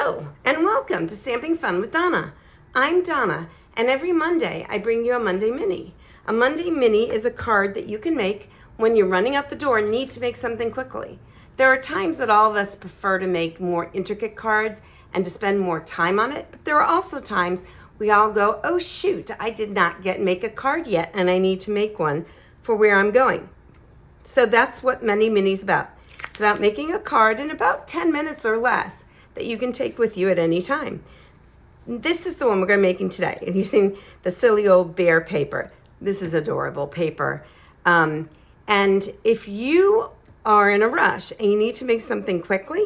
Hello, and welcome to Stamping Fun with Donna. I'm Donna, and every Monday I bring you a Monday Mini. A Monday Mini is a card that you can make when you're running out the door and need to make something quickly. There are times that all of us prefer to make more intricate cards and to spend more time on it, but there are also times we all go, oh shoot, I did not make a card yet and I need to make one for where I'm going. So that's what Monday Mini is about. It's about making a card in about 10 minutes or less that you can take with you at any time. This is the one we're going to be making today. And you've seen the silly old bear paper. This is adorable paper. And if you are in a rush and you need to make something quickly,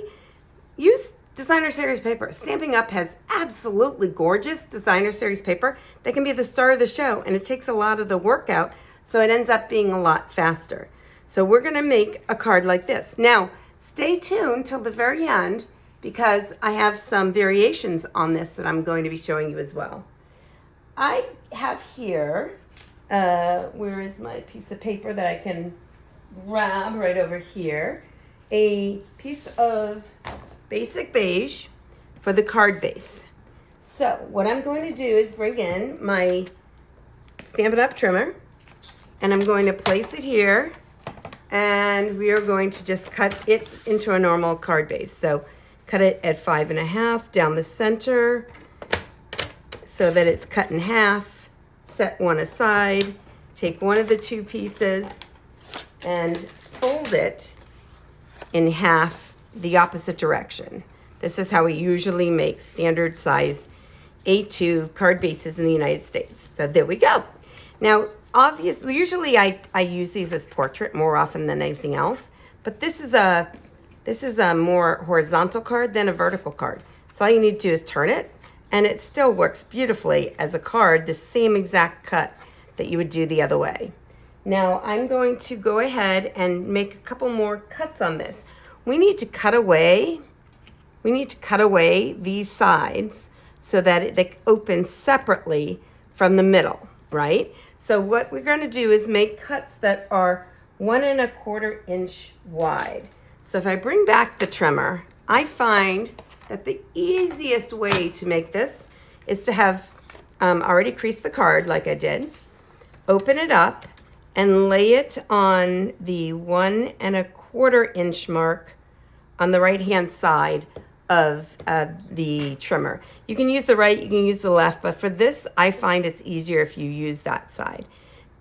use designer series paper. Stampin' Up has absolutely gorgeous designer series paper that can be the star of the show, and it takes a lot of the work out, so it ends up being a lot faster. So we're going to make a card like this. Now, stay tuned till the very end, because I have some variations on this that I'm going to be showing you as well. I have here, where is my piece of paper that I can grab right over here? A piece of basic beige for the card base. So what I'm going to do is bring in my Stampin' Up trimmer, and I'm going to place it here, and we are going to just cut it into a normal card base. So cut it at 5.5 down the center so that it's cut in half. Set one aside. Take one of the two pieces and fold it in half the opposite direction. This is how we usually make standard size A2 card bases in the United States. So there we go. Now, obviously, usually I use these as portrait more often than anything else, but this is a more horizontal card than a vertical card. So all you need to do is turn it, and it still works beautifully as a card, the same exact cut that you would do the other way. Now I'm going to go ahead and make a couple more cuts on this. We need to cut away these sides so that they open separately from the middle, right? So what we're going to do is make cuts that are 1¼ inch wide. So if I bring back the trimmer, I find that the easiest way to make this is to have already creased the card like I did, open it up, and lay it on the 1¼ inch mark on the right-hand side of the trimmer. You can use the right, you can use the left, but for this, I find it's easier if you use that side.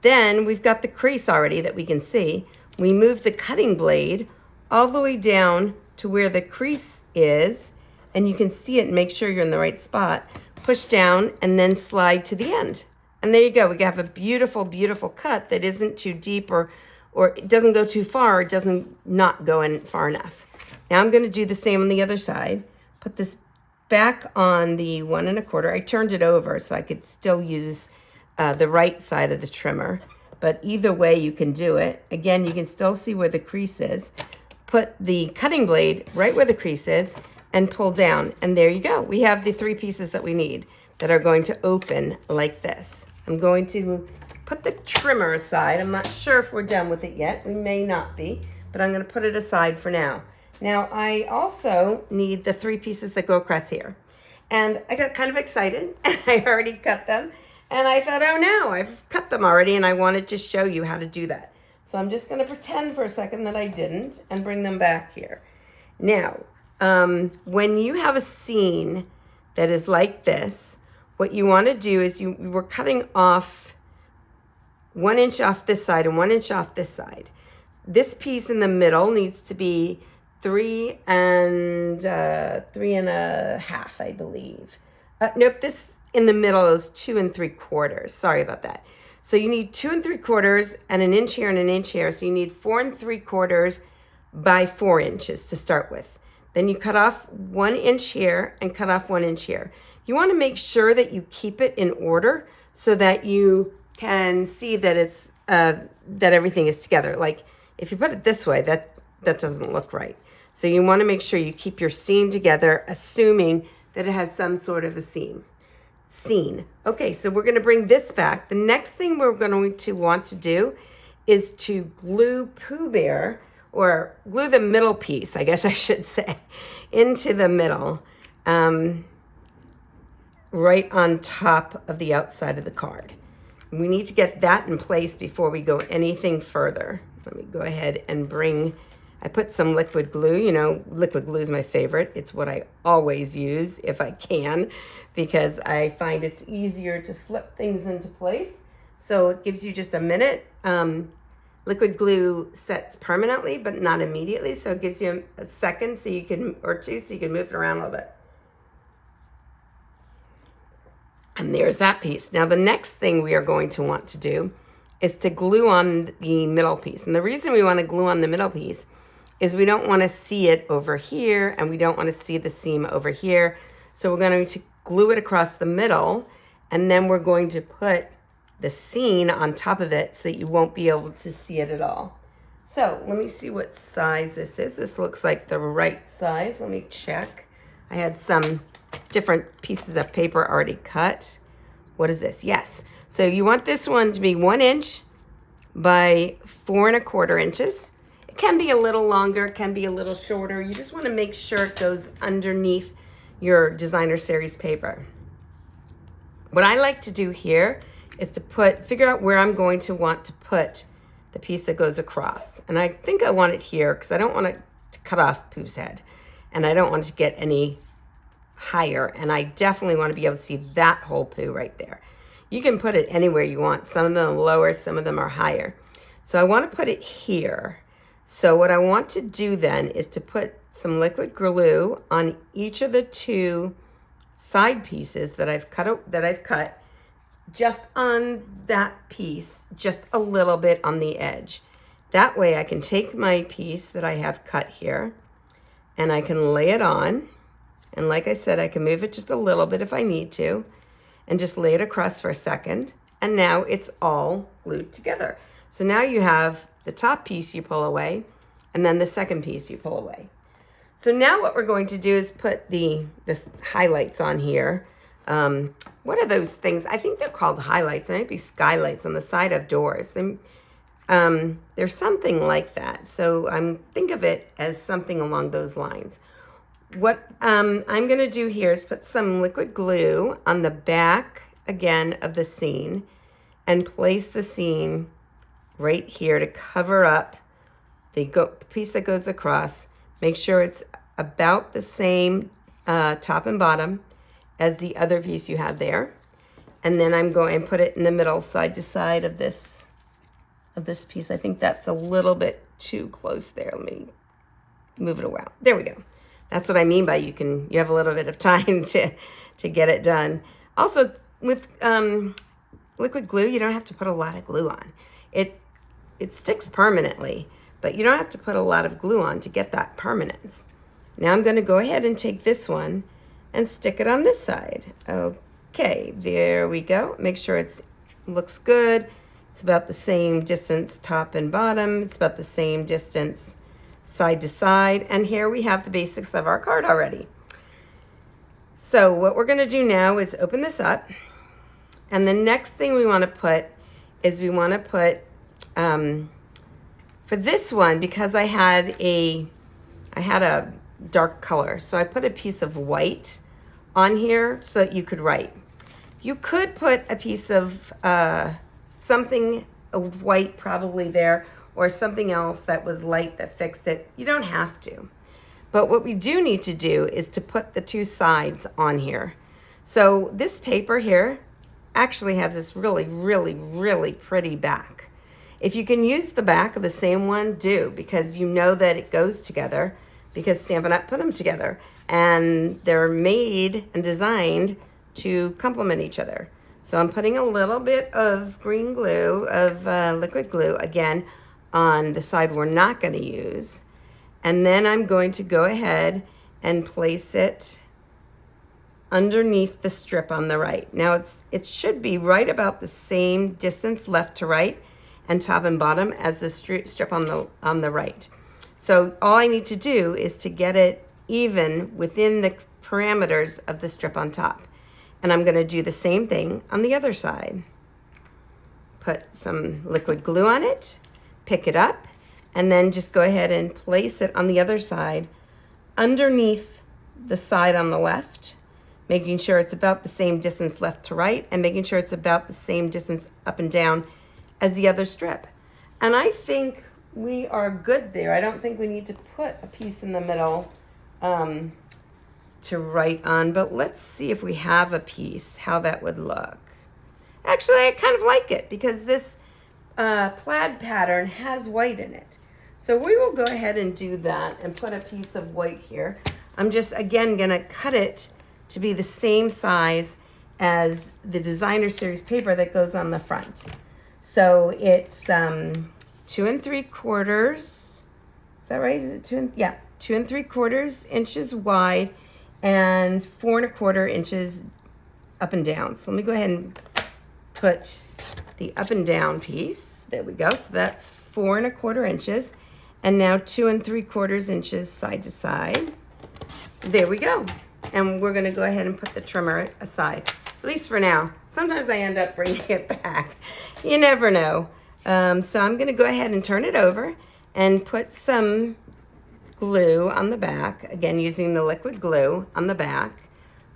Then we've got the crease already that we can see. We move the cutting blade all the way down to where the crease is, and you can see it and make sure you're in the right spot. Push down and then slide to the end. And there you go. We have a beautiful, beautiful cut that isn't too deep or it doesn't go too far. It doesn't not go in far enough. Now I'm going to do the same on the other side. Put this back on the 1¼ I turned it over so I could still use the right side of the trimmer. But either way you can do it. Again, you can still see where the crease is. Put the cutting blade right where the crease is and pull down. And there you go. We have the 3 pieces that we need that are going to open like this. I'm going to put the trimmer aside. I'm not sure if we're done with it yet. We may not be, but I'm going to put it aside for now. Now, I also need the 3 pieces that go across here. And I got kind of excited, and I already cut them. And I thought, oh no, I've cut them already, and I wanted to show you how to do that. So I'm just going to pretend for a second that I didn't and bring them back here. Now, when you have a scene that is like this, what you want to do is we're cutting off 1 inch off this side and 1 inch off this side. This piece in the middle needs to be 3 and 3.5, I believe. Nope, this in the middle is 2 3/4. Sorry about that. So you need 2 3/4 and 1 inch here and 1 inch here. So you need 4 3/4 by 4 inches to start with. Then you cut off 1 inch here and cut off 1 inch here. You want to make sure that you keep it in order so that you can see that it's that everything is together. Like if you put it this way, that doesn't look right. So you want to make sure you keep your scene together, assuming that it has some sort of a scene. Okay, so we're going to bring this back. The next thing we're going to want to do is to glue Pooh Bear, or glue the middle piece, I guess I should say, into the middle. right on top of the outside of the card. We need to get that in place before we go anything further. Let me go ahead and I put some liquid glue. You know, liquid glue is my favorite. It's what I always use if I can, because I find it's easier to slip things into place. So it gives you just a minute. Liquid glue sets permanently, but not immediately. So it gives you a second or two so you can move it around a little bit. And there's that piece. Now the next thing we are going to want to do is to glue on the middle piece. And the reason we want to glue on the middle piece is we don't want to see it over here and we don't want to see the seam over here. So we're going to glue it across the middle, and then we're going to put the seam on top of it so you won't be able to see it at all. So let me see what size this is. This looks like the right size. Let me check. I had some different pieces of paper already cut. What is this? Yes. So you want this one to be 1 inch by 4 1/4 inches. It can be a little longer, it can be a little shorter. You just want to make sure it goes underneath your designer series paper. What I like to do here is to figure out where I'm going to want to put the piece that goes across. And I think I want it here because I don't want to cut off Pooh's head. And I don't want it to get any higher, and I definitely want to be able to see that whole Pooh right there. You can put it anywhere you want. Some of them are lower, some of them are higher. So I want to put it here. So what I want to do then is to put some liquid glue on each of the 2 side pieces that I've cut, just on that piece, just a little bit on the edge. That way I can take my piece that I have cut here and I can lay it on. And like I said, I can move it just a little bit if I need to, and just lay it across for a second. And now it's all glued together. So now you have the top piece you pull away, and then the second piece you pull away. So now what we're going to do is put this highlights on here. What are those things? I think they're called highlights. They might be skylights on the side of doors. There's something like that. So think of it as something along those lines. What I'm going to do here is put some liquid glue on the back, again, of the seam, and place the seam right here to cover up the piece that goes across. Make sure it's about the same top and bottom as the other piece you had there. And then I'm going to put it in the middle, side to side of this piece. I think that's a little bit too close there. Let me move it around. There we go. That's what I mean by you have a little bit of time to get it done. Also, with liquid glue, you don't have to put a lot of glue on. It sticks permanently, but you don't have to put a lot of glue on to get that permanence. Now I'm going to go ahead and take this one and stick it on this side. Okay, there we go. Make sure it looks good. It's about the same distance top and bottom. It's about the same distance side to side, and here we have the basics of our card already. So what we're going to do now is open this up, and the next thing we want to put is for this one, because I had a dark color, so I put a piece of white on here so that you could write. You could put a piece of something of white probably there, or something else that was light that fixed it. You don't have to. But what we do need to do is to put the 2 sides on here. So this paper here actually has this really, really, really pretty back. If you can use the back of the same one, do, because you know that it goes together, because Stampin' Up put them together. And they're made and designed to complement each other. So I'm putting a little bit of green glue, liquid glue, again, on the side we're not going to use. And then I'm going to go ahead and place it underneath the strip on the right. Now it should be right about the same distance left to right and top and bottom as the strip on the right. So all I need to do is to get it even within the parameters of the strip on top. And I'm going to do the same thing on the other side. Put some liquid glue on it, pick it up, and then just go ahead and place it on the other side underneath the side on the left, making sure it's about the same distance left to right, and making sure it's about the same distance up and down as the other strip. And I think we are good there. I don't think we need to put a piece in the middle to write on, but let's see if we have a piece, how that would look. Actually, I kind of like it because this plaid pattern has white in it. So we will go ahead and do that and put a piece of white here. I'm just, again, gonna cut it to be the same size as the designer series paper that goes on the front. So it's 2 3/4. Is that right? Is it 2 3/4 inches wide and 4 1/4 inches up and down. So let me go ahead and put the up and down piece. There we go. So that's 4 1/4 inches. And now 2 3/4 inches side to side. There we go. And we're gonna go ahead and put the trimmer aside, at least for now. Sometimes I end up bringing it back. You never know. So I'm gonna go ahead and turn it over and put some glue on the back, again using the liquid glue on the back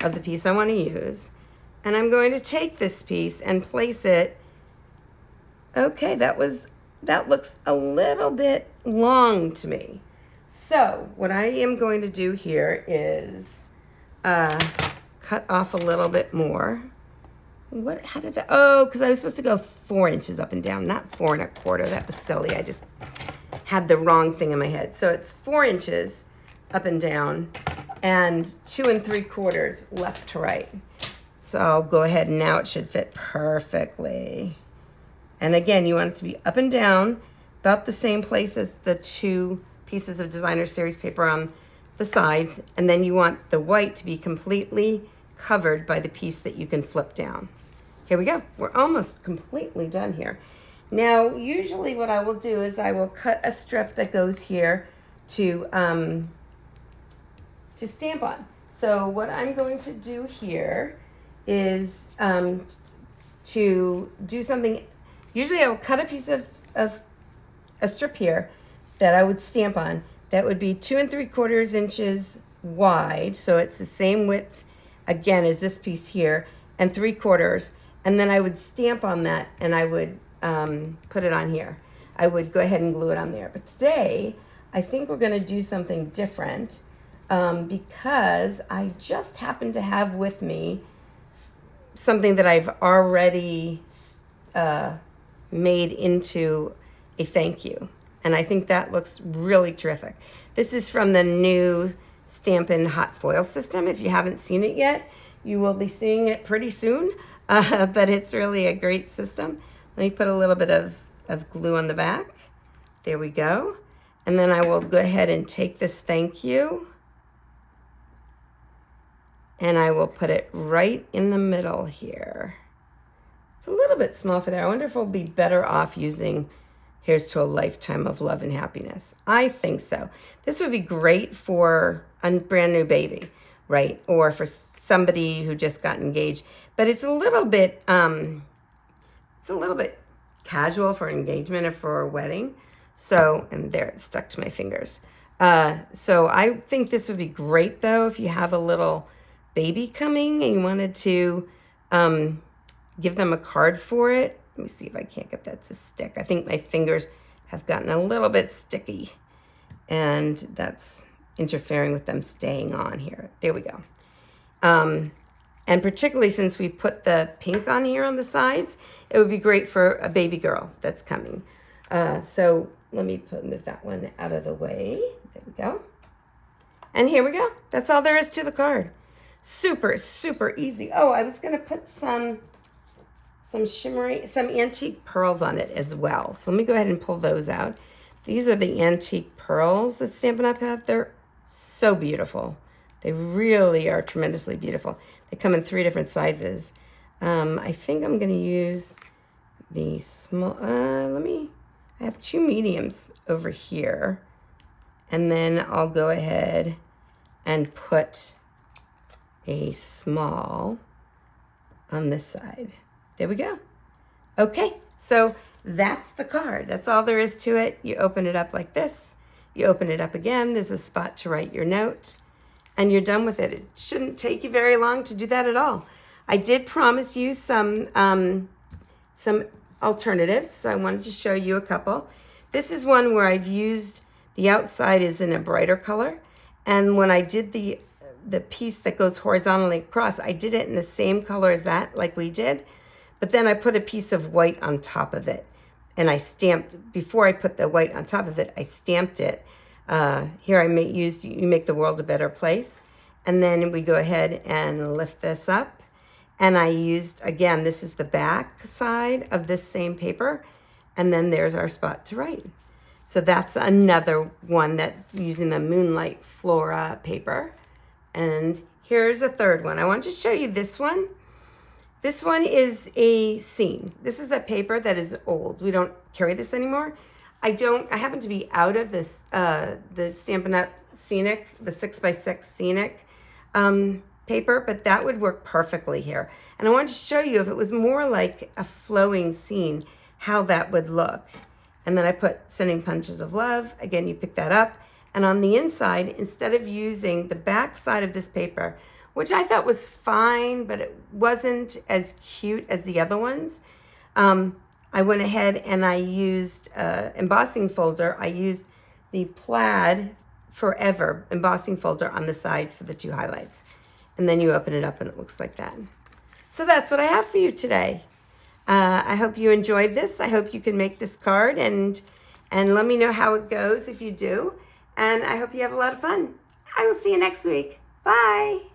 of the piece I want to use. And I'm going to take this piece and place it. Okay, that looks a little bit long to me. So what I am going to do here is cut off a little bit more. How did that, because I was supposed to go 4 inches up and down, not 4 1/4. That was silly. I just had the wrong thing in my head. So it's 4 inches up and down and 2 3/4 left to right. So I'll go ahead and now it should fit perfectly. And again, you want it to be up and down, about the same place as the 2 pieces of designer series paper on the sides. And then you want the white to be completely covered by the piece that you can flip down. Here we go. We're almost completely done here. Now, usually what I will do is I will cut a strip that goes here to stamp on. So what I'm going to do here is to do something. Usually I will cut a piece of a strip here that I would stamp on. That would be 2 3/4 inches wide. So it's the same width, again, as this piece here, and 3/4. And then I would stamp on that and I would put it on here. I would go ahead and glue it on there. But today, I think we're gonna do something different because I just happen to have with me something that I've already made into a thank you. And I think that looks really terrific. This is from the new Stampin' Hot Foil system. If you haven't seen it yet, you will be seeing it pretty soon. But it's really a great system. Let me put a little bit of glue on the back. There we go. And then I will go ahead and take this thank you and I will put it right in the middle here. It's a little bit small for there. I wonder if we'll be better off using Here's to a Lifetime of Love and Happiness. I think so. This would be great for a brand new baby, right? Or for somebody who just got engaged. But it's a little bit casual for an engagement or for a wedding. So, and there, it stuck to my fingers. So I think this would be great though if you have a little baby coming and you wanted to give them a card for it. Let me see if I can't get that to stick. I think my fingers have gotten a little bit sticky and that's interfering with them staying on here. There we go. And particularly since we put the pink on here on the sides, it would be great for a baby girl that's coming. So let me move that one out of the way. There we go. And here we go. That's all there is to the card. Super, super easy. Oh, I was going to put some antique pearls on it as well. So let me go ahead and pull those out. These are the antique pearls that Stampin' Up have. They're so beautiful. They really are tremendously beautiful. They come in 3 different sizes. I think I'm going to use the small, I have 2 mediums over here. And then I'll go ahead and put a small on this side. There we go. Okay, so that's the card. That's all there is to it. You open it up like this. You open it up again. There's a spot to write your note. and you're done with it. It shouldn't take you very long to do that at all. I did promise you some alternatives, so I wanted to show you a couple. This is one where I've used the outside is in a brighter color, and when I did the piece that goes horizontally across, I did it in the same color as that, like we did, but then I put a piece of white on top of it, and I stamped, before I put the white on top of it, I stamped it. Here I used You Make the World a Better Place, and then we go ahead and lift this up, and I used, again, this is the back side of this same paper, and then there's our spot to write. So that's another one that using the Moonlight Flora paper. And here's a third one. I want to show you this one. This one is a scene. This is a paper that is old. We don't carry this anymore. I happen to be out of this, the Stampin' Up! Scenic, the 6x6 Scenic paper, but that would work perfectly here. And I wanted to show you if it was more like a flowing scene, how that would look. And then I put Sending Punches of Love. Again, you pick that up. And on the inside, instead of using the back side of this paper, which I thought was fine, but it wasn't as cute as the other ones, I went ahead and I used embossing folder. I used the Plaid Forever embossing folder on the sides for the two highlights. And then you open it up and it looks like that. So that's what I have for you today. I hope you enjoyed this. I hope you can make this card and let me know how it goes if you do. And I hope you have a lot of fun. I will see you next week. Bye.